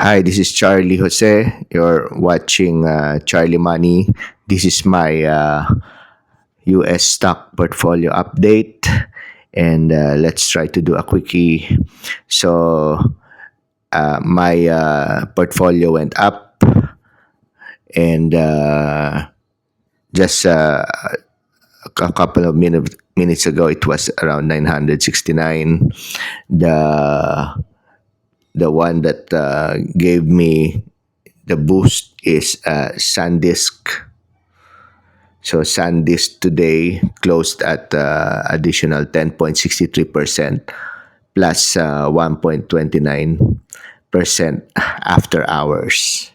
Hi, this is Charlie Jose. You're watching Charlie Money. This is my US stock portfolio update. And let's try to do a quickie. So, my portfolio went up, and just a couple of minutes ago, it was around 969. The the one that gave me the boost is SanDisk. So SanDisk today closed at additional 10.63% plus 1.29% after hours.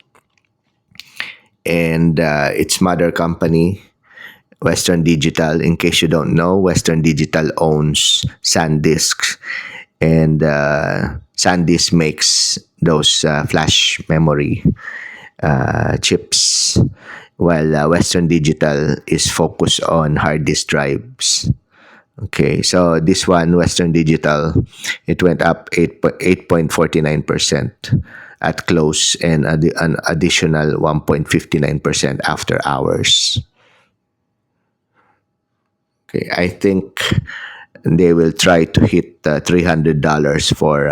And its mother company, Western Digital. In case you don't know, Western Digital owns SanDisk, and SanDisk makes those flash memory chips, while Western Digital is focused on hard disk drives. Okay, so this one, Western Digital, it went up 8.49% at close, and an additional 1.59% after hours. Okay, I think they will try to hit $300 for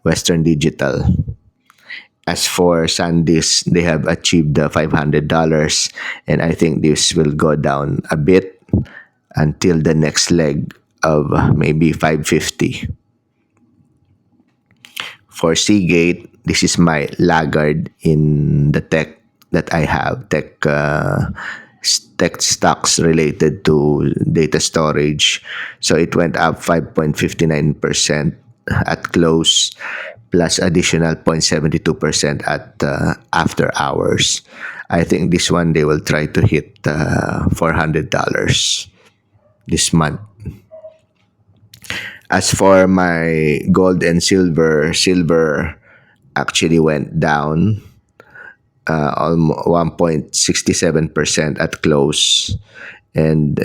Western Digital. As for SanDisk, they have achieved the $500, and I think this will go down a bit until the next leg of maybe 550. For Seagate, this is my laggard in the tech that I have, tech stocks related to data storage. So it went up 5.59% at close, plus additional 0.72% at after hours. I think this one they will try to hit $400 this month. As for my gold and silver actually went down almost 1.67% at close, and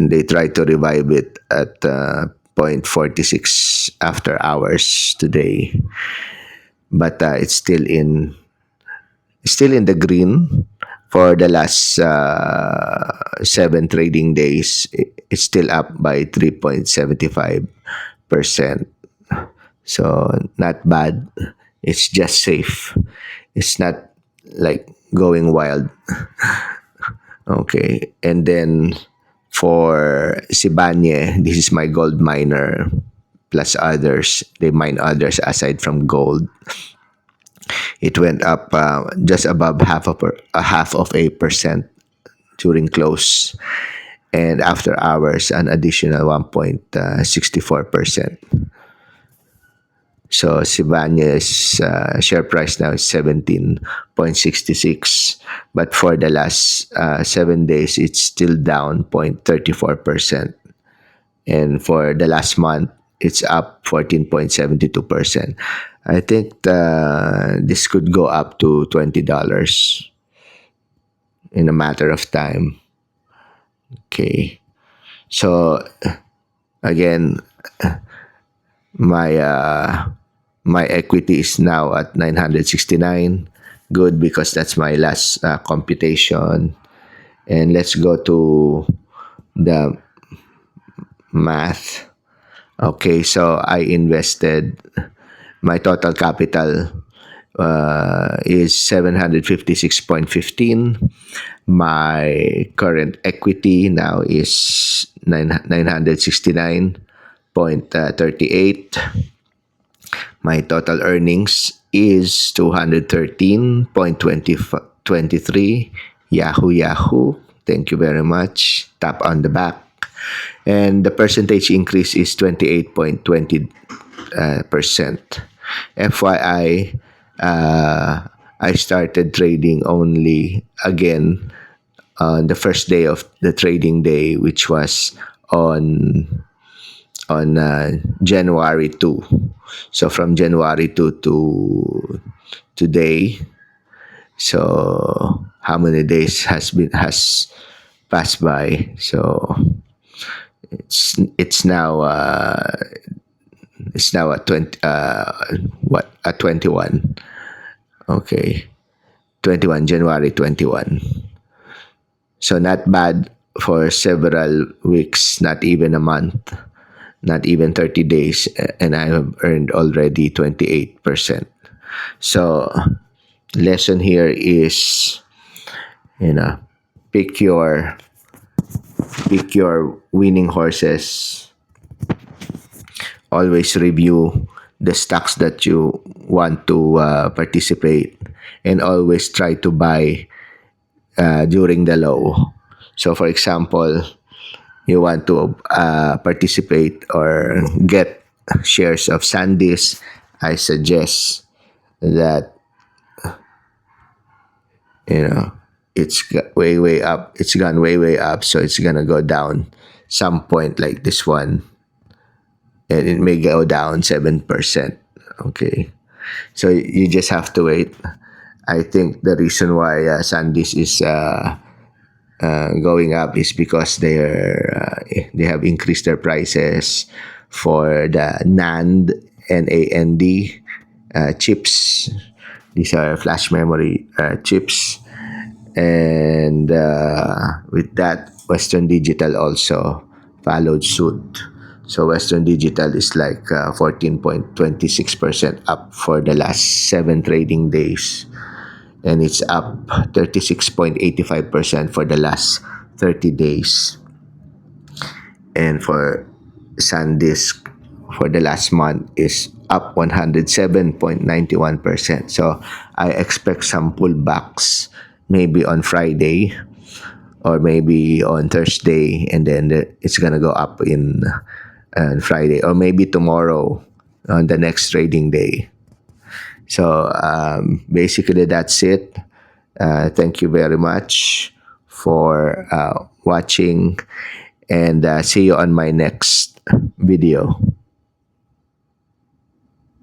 they tried to revive it at 0.46 after hours today, but it's still in the green. For the last 7 trading days, it's still up by 3.75%. So not bad. It's just safe. It's not like going wild. Okay. And then for Sibanye, this is my gold miner plus others. They mine others aside from gold. It went up just above half of a percent during close, and after hours an additional 1.64%. So Sibanya's share price now is 17.66, but for the last 7 days it's still down 0.34%, and for the last month it's up 14.72%. I think this could go up to $20 in a matter of time. Okay, so again, my my equity is now at 969. Good, because that's my last computation. And let's go to the math. Okay, so I invested, my total capital is 756.15. My current equity now is 969.38. My total earnings is 213.23. Yahoo. Thank you very much. Tap on the back. And the percentage increase is 28.20%. FYI, I started trading only again on the first day of the trading day, which was on January 2. So from January 2 to today, so how many days has passed by? So it's now at 20 at 21. Okay. 21, January 21. So not bad for several weeks, not even a month, not even 30 days, and I have earned already 28%. So lesson here is, you know, pick your pick your winning horses. Always review the stocks that you want to participate, and always try to buy during the low. So, for example, you want to participate or get shares of Sandisk, I suggest that, you know, way up. It's gone way up, so it's gonna go down some point like this one, and it may go down 7%. Okay, so you just have to wait. I think the reason why Sandisk is going up is because they have increased their prices for the NAND chips. These are flash memory chips, and with that, Western Digital also followed suit. So Western Digital is like 14.26% up for the last 7 trading days, and it's up 36.85% for the last 30 days. And for SanDisk, for the last month, is up 107.91%. So I expect some pullbacks maybe on Friday or maybe on Thursday, and then it's gonna go up in Friday, or maybe tomorrow on the next trading day. So basically, that's it. Thank you very much for watching, and see you on my next video.